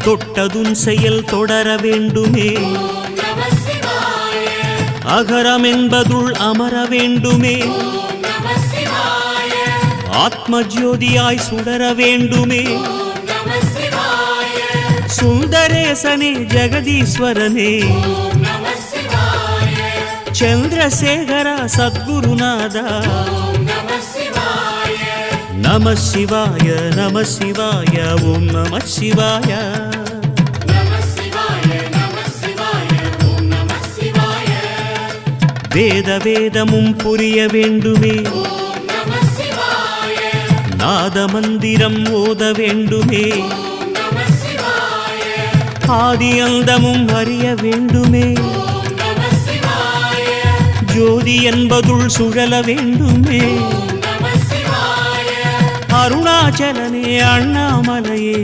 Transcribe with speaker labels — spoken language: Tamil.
Speaker 1: தொட்டதுன் செயல் தொடர வேண்டுமே, அகரம் என்பதுள் அமர வேண்டுமே, ஆத்ம ஜோதியாய் சுடர வேண்டுமே. சுந்தரேசனே ஜெகதீஸ்வரனே, ಚಂದ್ರಶೇಖರ ಸದ್ಗುರುನಾಥ, ನಮ ಶಿವಾಯ ನಮ ಶಿವಾಯ ಓಂ ನಮ ಶಿವಾಯ. வேத வேதமும் புரிய வேண்டுமே, நாத மந்திரம் ஓத வேண்டுமே, ஆதி அந்தமும் அறிய வேண்டுமே, ஜோதி என்பதுள் சுழல வேண்டுமே. அருணாச்சலனே அண்ணாமலையே